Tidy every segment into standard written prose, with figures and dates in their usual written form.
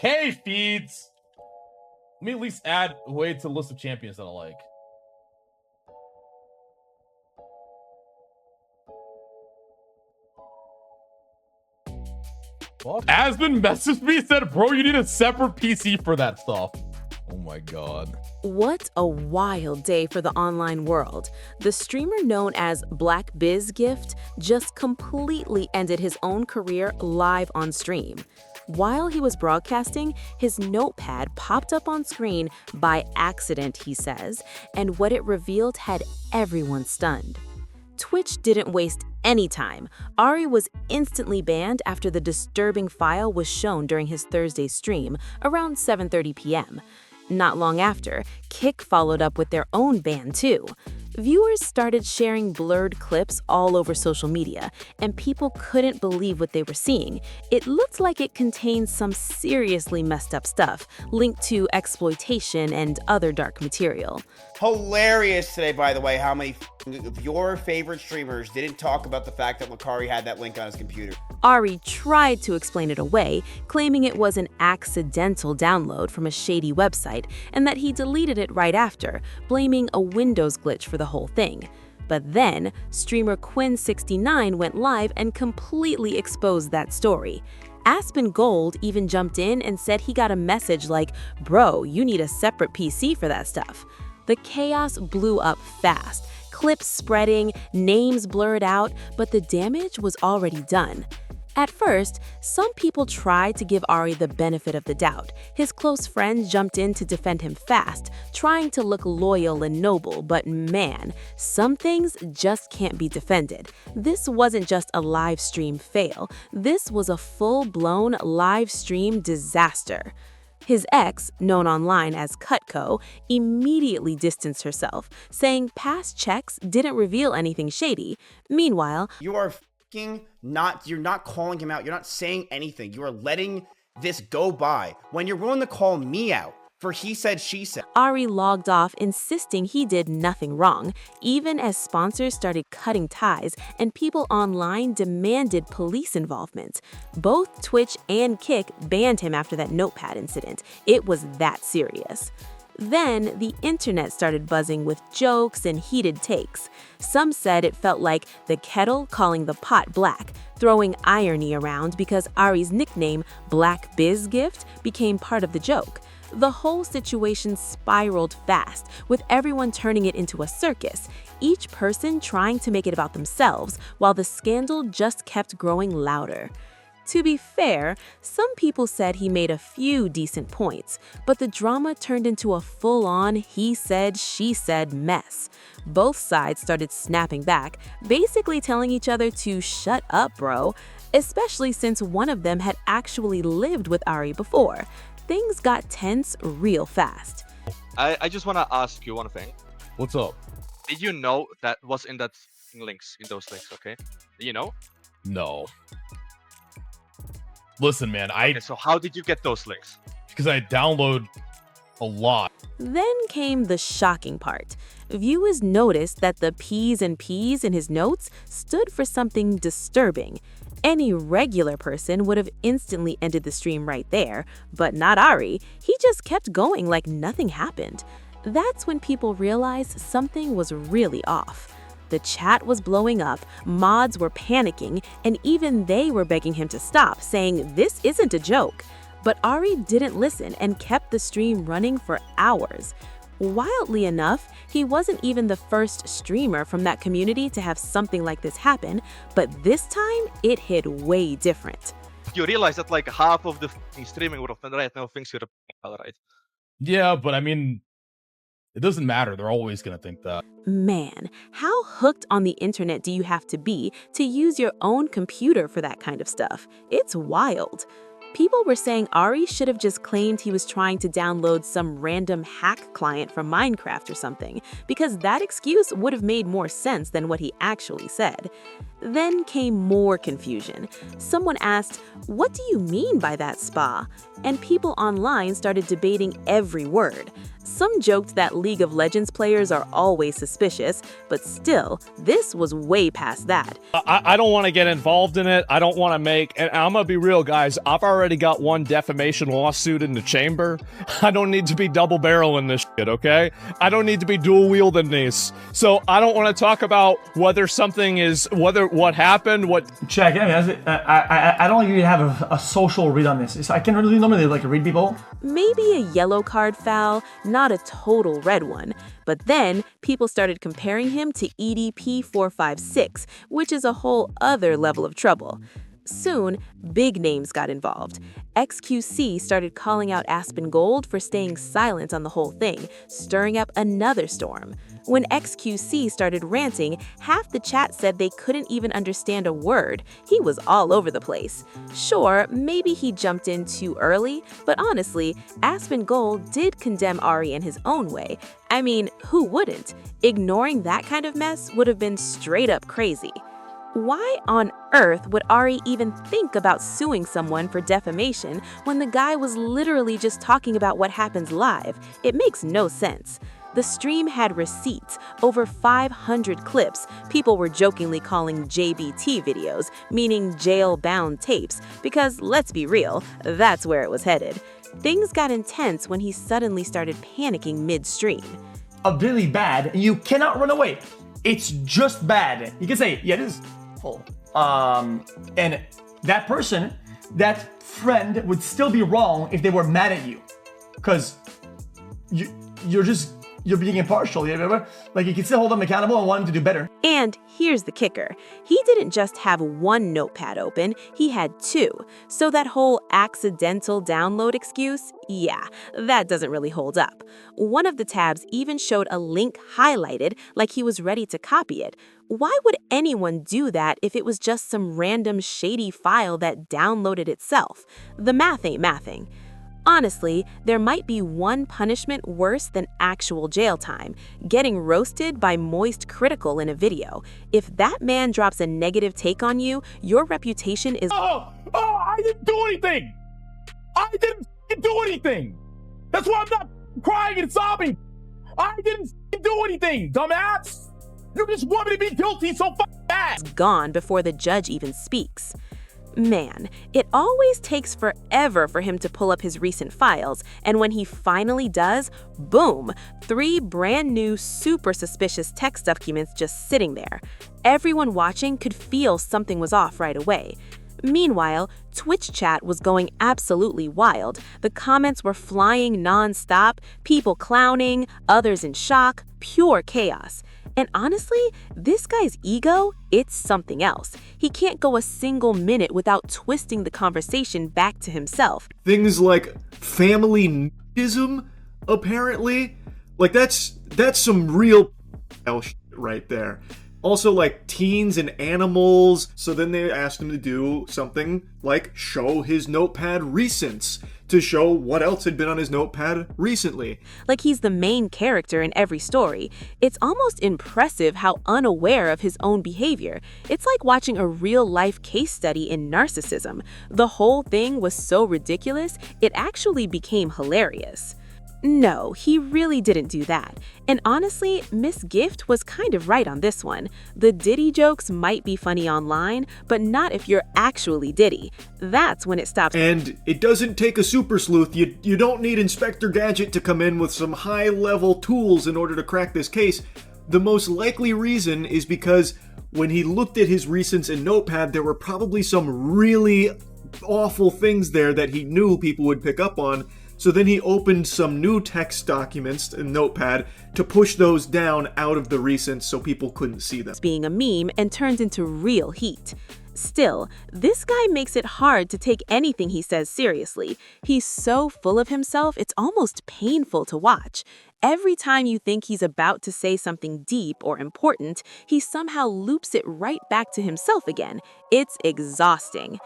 Okay, feeds. Let me at least add a way to the list of champions that I like. Aspen messaged me and said, bro, you need a separate PC for that stuff. Oh my god. What a wild day for the online world. The streamer known as Black Biz Gift just completely ended his own career live on stream. While he was broadcasting, his notepad popped up on screen by accident, he says, and what it revealed had everyone stunned. Twitch didn't waste any time. Ari was instantly banned after the disturbing file was shown during his Thursday stream around 7:30 p.m. Not long after, Kick followed up with their own ban too. Viewers started sharing blurred clips all over social media, and people couldn't believe what they were seeing. It looked like it contained some seriously messed up stuff, linked to exploitation and other dark material. Hilarious today, by the way, how many of your favorite streamers didn't talk about the fact that Lacari had that link on his computer. Ari tried to explain it away, claiming it was an accidental download from a shady website and that he deleted it right after, blaming a Windows glitch for the whole thing. But then, streamer Quinn69 went live and completely exposed that story. Aspen Gold even jumped in and said he got a message like, bro, you need a separate PC for that stuff. The chaos blew up fast, clips spreading, names blurred out, but the damage was already done. At first, some people tried to give Ari the benefit of the doubt. His close friends jumped in to defend him fast, trying to look loyal and noble, but man, some things just can't be defended. This wasn't just a live stream fail. This was a full-blown live stream disaster. His ex, known online as Cutco, immediately distanced herself, saying past checks didn't reveal anything shady. Meanwhile, you're not calling him out. You're not saying anything. You are letting this go by when you're willing to call me out for he said, she said. Ari logged off, insisting he did nothing wrong, even as sponsors started cutting ties and people online demanded police involvement. Both Twitch and Kick banned him after that notepad incident. It was that serious. Then, the internet started buzzing with jokes and heated takes. Some said it felt like the kettle calling the pot black, throwing irony around because Ari's nickname, Black Biz Gift, became part of the joke. The whole situation spiraled fast, with everyone turning it into a circus, each person trying to make it about themselves, while the scandal just kept growing louder. To be fair, some people said he made a few decent points, but the drama turned into a full-on he said, she said mess. Both sides started snapping back, basically telling each other to shut up, bro, especially since one of them had actually lived with Ari before. Things got tense real fast. I just want to ask you one thing. What's up? Did you know that was in those links, okay? You know? No. Listen, man, Okay, so how did you get those links? because I download a lot. Then came the shocking part. Viewers noticed that the P's and P's in his notes stood for something disturbing. Any regular person would have instantly ended the stream right there, but not Ari. He just kept going like nothing happened. That's when people realized something was really off. The chat was blowing up, mods were panicking, and even they were begging him to stop, saying this isn't a joke. But Ari didn't listen and kept the stream running for hours. Wildly enough, he wasn't even the first streamer from that community to have something like this happen, but this time it hit way different. You realize that like half of the streaming would have been right now thinks you're a right? Yeah, but I mean, it doesn't matter. They're always going to think that. Man, how hooked on the internet do you have to be to use your own computer for that kind of stuff? It's wild. People were saying Ari should have just claimed he was trying to download some random hack client from Minecraft or something, because that excuse would have made more sense than what he actually said. Then came more confusion. Someone asked, "What do you mean by that spa?" And people online started debating every word. Some joked that League of Legends players are always suspicious, but still, this was way past that. I don't want to get involved in it. I don't want to make, and I'm going to be real, guys. I've already got one defamation lawsuit in the chamber. I don't need to be double barreling this shit, okay? I don't need to be dual wielding these. So I don't want to talk about whether something is, what happened, what. Check, I don't really have a social read on this. I can really normally read people. Maybe a yellow card foul, not a total red one. But then, people started comparing him to EDP456, which is a whole other level of trouble. Soon, big names got involved. XQC started calling out Aspen Gold for staying silent on the whole thing, stirring up another storm. When XQC started ranting, half the chat said they couldn't even understand a word. He was all over the place. Sure, maybe he jumped in too early, but honestly, Aspen Gold did condemn Ari in his own way. I mean, who wouldn't? Ignoring that kind of mess would have been straight up crazy. Why on earth would Ari even think about suing someone for defamation when the guy was literally just talking about what happens live? It makes no sense. The stream had receipts, over 500 clips people were jokingly calling JBT videos, meaning jail-bound tapes, because let's be real, that's where it was headed. Things got intense when he suddenly started panicking mid-stream. Really bad, and you cannot run away. It's just bad. You can say, yeah, this is full. And that person, that friend would still be wrong if they were mad at you. Because you're being impartial. You can still hold them accountable and want them to do better. And here's the kicker. He didn't just have one notepad open, he had two. So that whole accidental download excuse, yeah, that doesn't really hold up. One of the tabs even showed a link highlighted like he was ready to copy it. Why would anyone do that if it was just some random shady file that downloaded itself? The math ain't mathing. Honestly, there might be one punishment worse than actual jail time: getting roasted by Moist Critical in a video. If that man drops a negative take on you, your reputation is— I didn't do anything! I didn't do anything! That's why I'm not crying and sobbing! I didn't do anything, dumbass! You just want me to be guilty so bad! Gone before the judge even speaks. Man, it always takes forever for him to pull up his recent files, and when he finally does, boom, 3 brand new super suspicious text documents just sitting there. Everyone watching could feel something was off right away. Meanwhile, Twitch chat was going absolutely wild. The comments were flying non-stop, people clowning, others in shock, pure chaos. And honestly, this guy's ego, it's something else. He can't go a single minute without twisting the conversation back to himself. Things like family nudism, apparently. That's some real shit right there. Also, teens and animals. So then they asked him to do something like show his notepad recents, to show what else had been on his notepad recently. Like he's the main character in every story. It's almost impressive how unaware of his own behavior. It's like watching a real-life case study in narcissism. The whole thing was so ridiculous, it actually became hilarious. No, he really didn't do that. And honestly, Miss Gift was kind of right on this one. The Diddy jokes might be funny online, but not if you're actually Diddy. That's when it stops. And it doesn't take a super sleuth. You don't need Inspector Gadget to come in with some high-level tools in order to crack this case. The most likely reason is because when he looked at his recents in Notepad, there were probably some really awful things there that he knew people would pick up on. So then he opened some new text documents in Notepad to push those down out of the recents so people couldn't see them. Being a meme and turns into real heat. Still, this guy makes it hard to take anything he says seriously. He's so full of himself, it's almost painful to watch. Every time you think he's about to say something deep or important, he somehow loops it right back to himself again. It's exhausting.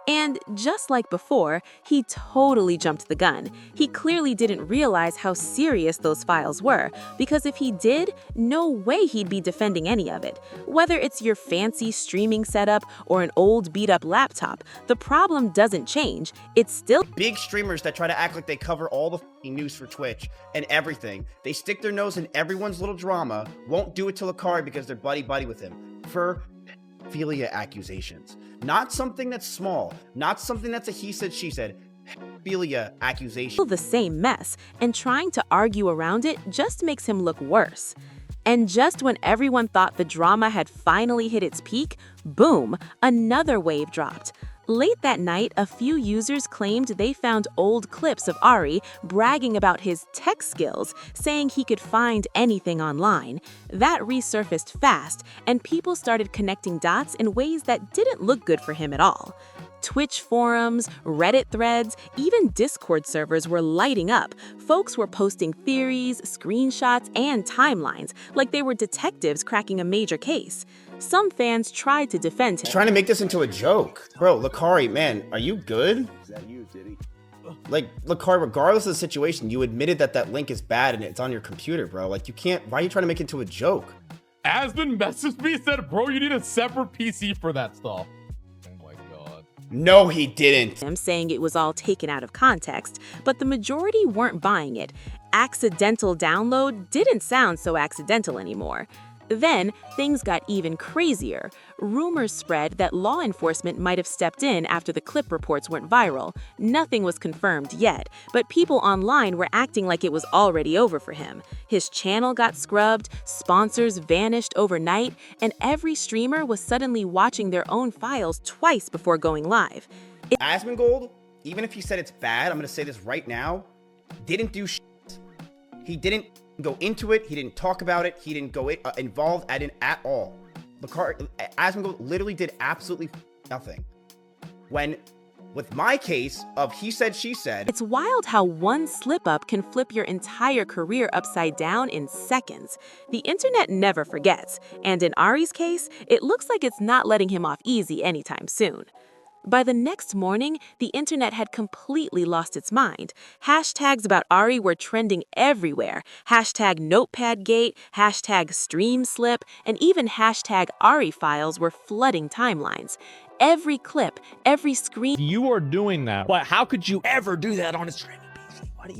And just like before, he totally jumped the gun. He clearly didn't realize how serious those files were, because if he did, no way he'd be defending any of it. Whether it's your fancy streaming setup or an old beat-up laptop, the problem doesn't change. It's still Big streamers that try to act like they cover all the f***ing news for Twitch and everything. They stick their nose in everyone's little drama, won't do it to Lacari because they're buddy-buddy with him. For pedophilia accusations. Not something that's small, not something that's a he said, she said. Pedophilia accusation. the same mess, and trying to argue around it just makes him look worse. And just when everyone thought the drama had finally hit its peak, boom, another wave dropped. Late that night, a few users claimed they found old clips of Ari bragging about his tech skills, saying he could find anything online. That resurfaced fast, and people started connecting dots in ways that didn't look good for him at all. Twitch forums, Reddit threads, even Discord servers were lighting up. Folks were posting theories, screenshots, and timelines like they were detectives cracking a major case. Some fans tried to defend him. Trying to make this into a joke. Bro, Lacari, man, are you good? Like, Lacari, regardless of the situation, you admitted that that link is bad and it's on your computer, bro. Like, you can't, why are you trying to make it into a joke? Asmon messaged me and said, bro, you need a separate PC for that stuff. Oh my god. No, he didn't. Him saying it was all taken out of context, but the majority weren't buying it. Accidental download didn't sound so accidental anymore. Then, things got even crazier. Rumors spread that law enforcement might have stepped in after the clip reports went viral. Nothing was confirmed yet, but people online were acting like it was already over for him. His channel got scrubbed, sponsors vanished overnight, and every streamer was suddenly watching their own files twice before going live. Asmongold, even if he said it's bad, I'm going to say this right now, didn't do shit. He didn't go into it. He didn't talk about it. He didn't go involved at all. Asmongold literally did absolutely nothing. When, with my case of he said, she said. It's wild how one slip-up can flip your entire career upside down in seconds. The internet never forgets, and in Ari's case, it looks like it's not letting him off easy anytime soon. By the next morning, the internet had completely lost its mind. Hashtags about Ari were trending everywhere. Hashtag NotepadGate, hashtag StreamSlip, and even hashtag Ari files were flooding timelines. Every clip, every screen. You are doing that. But how could you ever do that on a streaming PC?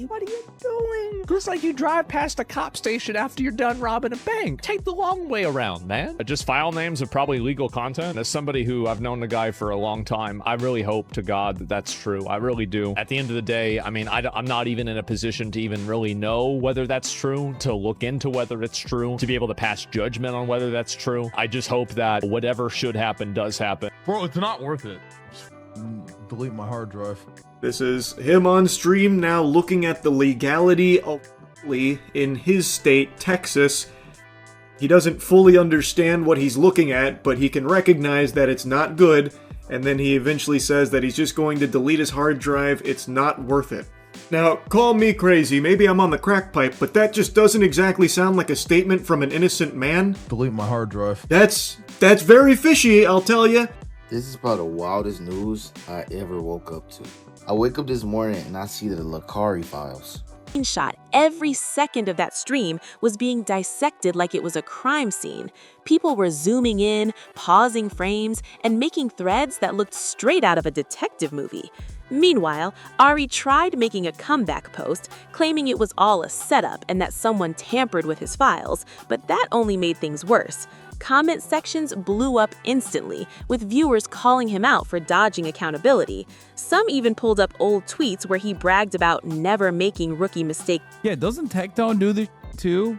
What are you doing? Looks like you drive past a cop station after you're done robbing a bank. Take the long way around, man. Just file names of probably legal content. As somebody who I've known the guy for a long time, I really hope to God that that's true. I really do. At the end of the day, I mean, I'm not even in a position to even really know whether that's true, to look into whether it's true, to be able to pass judgment on whether that's true. I just hope that whatever should happen does happen. Bro, it's not worth it. Delete my hard drive. This is him on stream now looking at the legality of in his state, Texas. He doesn't fully understand what he's looking at, but he can recognize that it's not good, and then he eventually says that he's just going to delete his hard drive. It's not worth it. Now, call me crazy, maybe I'm on the crack pipe, but that just doesn't exactly sound like a statement from an innocent man. Delete my hard drive. That's very fishy, I'll tell you. This is probably the wildest news I ever woke up to. I wake up this morning and I see the Lacari files. Screenshot. Every second of that stream was being dissected like it was a crime scene. People were zooming in, pausing frames, and making threads that looked straight out of a detective movie. Meanwhile, Ari tried making a comeback post, claiming it was all a setup and that someone tampered with his files, but that only made things worse. Comment sections blew up instantly, with viewers calling him out for dodging accountability. Some even pulled up old tweets where he bragged about never making rookie mistakes. Yeah, doesn't Tectone do this too?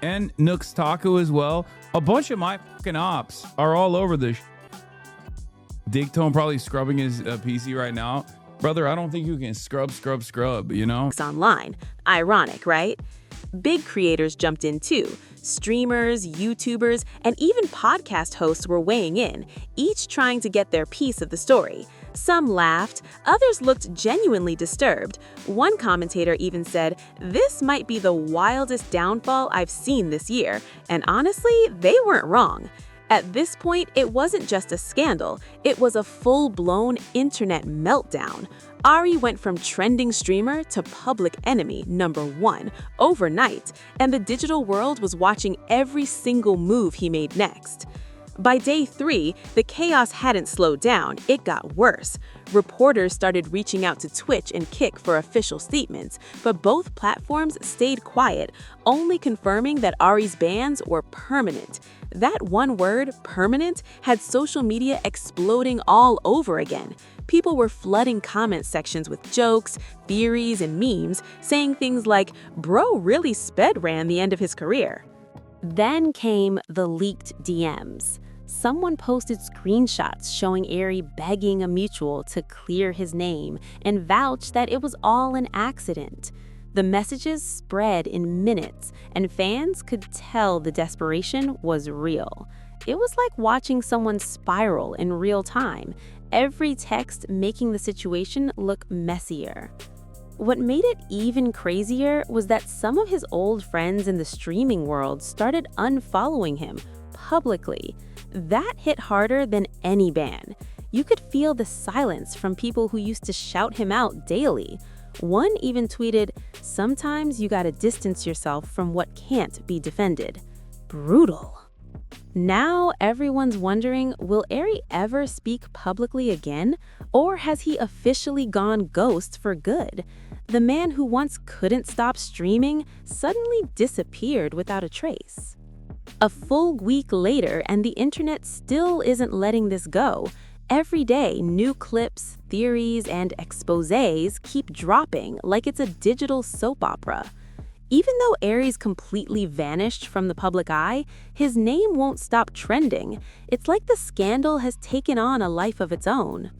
And Nooks Taco as well. A bunch of my fucking ops are all over this. Digtone probably scrubbing his PC right now. Brother, I don't think you can scrub, you know? Online. Ironic, right? Big creators jumped in too. Streamers, YouTubers, and even podcast hosts were weighing in, each trying to get their piece of the story. Some laughed, others looked genuinely disturbed. One commentator even said, "This might be the wildest downfall I've seen this year," and honestly, they weren't wrong. At this point, it wasn't just a scandal, it was a full-blown internet meltdown. Ari went from trending streamer to public enemy #1 overnight, and the digital world was watching every single move he made next. By day 3, the chaos hadn't slowed down, it got worse. Reporters started reaching out to Twitch and Kick for official statements, but both platforms stayed quiet, only confirming that Ari's bans were permanent. That one word, permanent, had social media exploding all over again. People were flooding comment sections with jokes, theories, and memes, saying things like, "Bro really sped ran the end of his career." Then came the leaked DMs. Someone posted screenshots showing Ari begging a mutual to clear his name and vouched that it was all an accident. The messages spread in minutes, and fans could tell the desperation was real. It was like watching someone spiral in real time, every text making the situation look messier. What made it even crazier was that some of his old friends in the streaming world started unfollowing him publicly. That hit harder than any ban. You could feel the silence from people who used to shout him out daily. One even tweeted, "Sometimes you gotta distance yourself from what can't be defended." Brutal. Now everyone's wondering, will Ari ever speak publicly again? Or has he officially gone ghost for good? The man who once couldn't stop streaming suddenly disappeared without a trace. A full week later, and the internet still isn't letting this go. Every day, new clips, theories, and exposés keep dropping like it's a digital soap opera. Even though Ari's completely vanished from the public eye, his name won't stop trending. It's like the scandal has taken on a life of its own.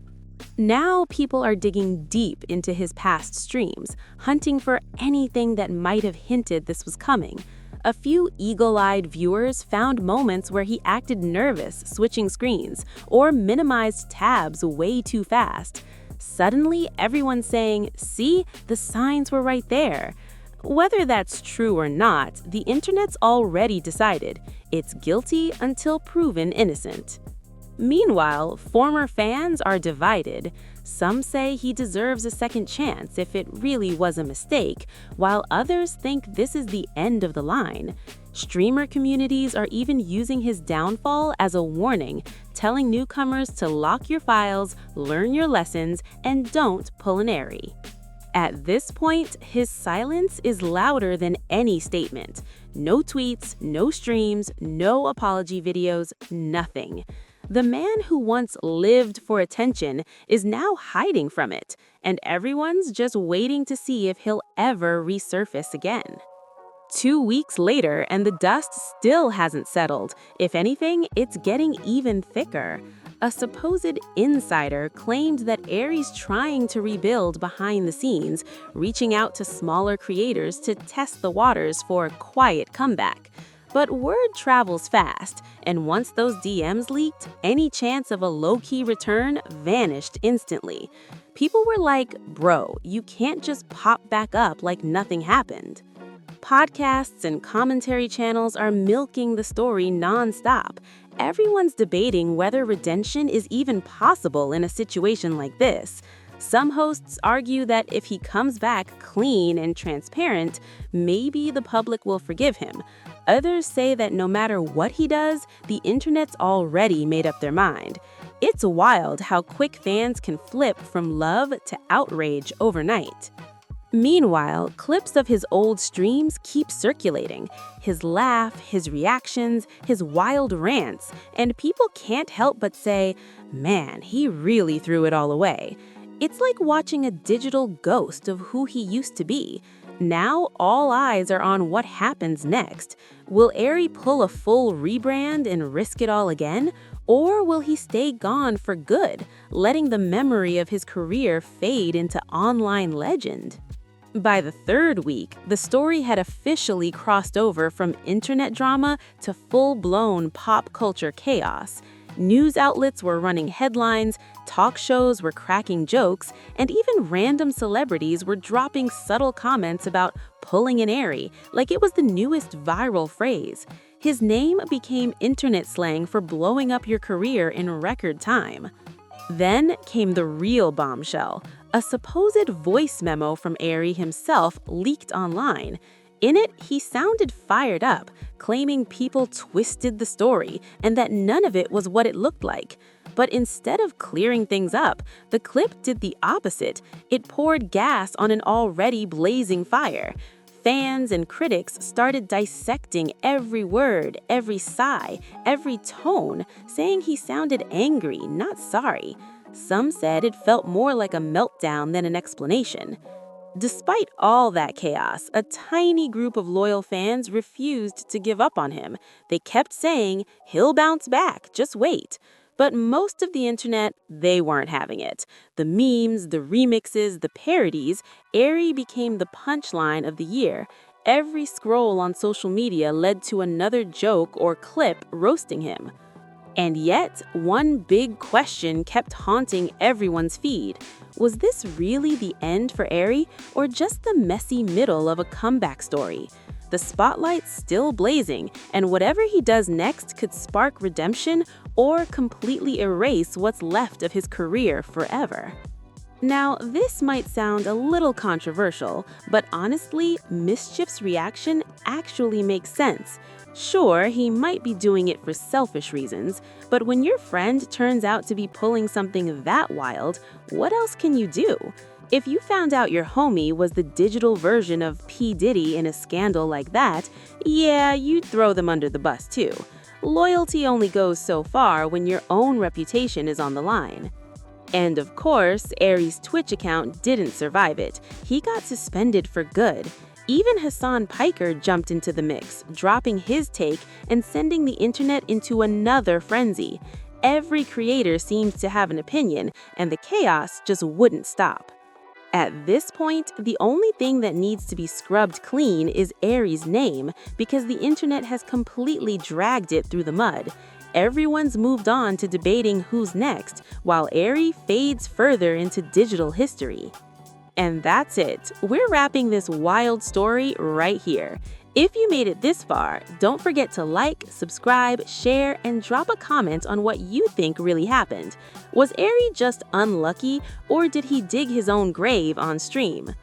Now people are digging deep into his past streams, hunting for anything that might have hinted this was coming. A few eagle-eyed viewers found moments where he acted nervous switching screens or minimized tabs way too fast. Suddenly, everyone's saying, "See, the signs were right there." Whether that's true or not, the internet's already decided. It's guilty until proven innocent. Meanwhile, former fans are divided. Some say he deserves a second chance if it really was a mistake, while others think this is the end of the line. Streamer communities are even using his downfall as a warning, telling newcomers to lock your files, learn your lessons, and don't pull an Ari. At this point, his silence is louder than any statement. No tweets, no streams, no apology videos, nothing. The man who once lived for attention is now hiding from it, and everyone's just waiting to see if he'll ever resurface again. 2 weeks later, and the dust still hasn't settled. If anything, it's getting even thicker. A supposed insider claimed that Ari's trying to rebuild behind the scenes, reaching out to smaller creators to test the waters for a quiet comeback. But word travels fast, and once those DMs leaked, any chance of a low-key return vanished instantly. People were like, "Bro, you can't just pop back up like nothing happened." Podcasts and commentary channels are milking the story nonstop. Everyone's debating whether redemption is even possible in a situation like this. Some hosts argue that if he comes back clean and transparent, maybe the public will forgive him. Others say that no matter what he does, the internet's already made up their mind. It's wild how quick fans can flip from love to outrage overnight. Meanwhile, clips of his old streams keep circulating. His laugh, his reactions, his wild rants, and people can't help but say, "Man, he really threw it all away." It's like watching a digital ghost of who he used to be. Now all eyes are on what happens next. Will Ari pull a full rebrand and risk it all again? Or will he stay gone for good, letting the memory of his career fade into online legend? By the 3rd week, the story had officially crossed over from internet drama to full-blown pop culture chaos. News outlets were running headlines, talk shows were cracking jokes, and even random celebrities were dropping subtle comments about pulling an Ari, like it was the newest viral phrase. His name became internet slang for blowing up your career in record time. Then came the real bombshell. A supposed voice memo from Airy himself leaked online. In it, he sounded fired up, claiming people twisted the story and that none of it was what it looked like. But instead of clearing things up, the clip did the opposite. It poured gas on an already blazing fire. Fans and critics started dissecting every word, every sigh, every tone, saying he sounded angry, not sorry. Some said it felt more like a meltdown than an explanation. Despite all that chaos, a tiny group of loyal fans refused to give up on him. They kept saying, "He'll bounce back, just wait." But most of the internet, they weren't having it. The memes, the remixes, the parodies, Airy became the punchline of the year. Every scroll on social media led to another joke or clip roasting him. And yet, one big question kept haunting everyone's feed. Was this really the end for Airy, or just the messy middle of a comeback story? The spotlight's still blazing, and whatever he does next could spark redemption or completely erase what's left of his career forever. Now, this might sound a little controversial, but honestly, Mischief's reaction actually makes sense. Sure, he might be doing it for selfish reasons, but when your friend turns out to be pulling something that wild, what else can you do? If you found out your homie was the digital version of P. Diddy in a scandal like that, yeah, you'd throw them under the bus too. Loyalty only goes so far when your own reputation is on the line. And of course, Airy's Twitch account didn't survive it. He got suspended for good. Even Hassan Piker jumped into the mix, dropping his take and sending the internet into another frenzy. Every creator seemed to have an opinion, and the chaos just wouldn't stop. At this point, the only thing that needs to be scrubbed clean is Airy's name, because the internet has completely dragged it through the mud. Everyone's moved on to debating who's next, while Airy fades further into digital history. And that's it. We're wrapping this wild story right here. If you made it this far, don't forget to like, subscribe, share, and drop a comment on what you think really happened. Was Airy just unlucky, or did he dig his own grave on stream?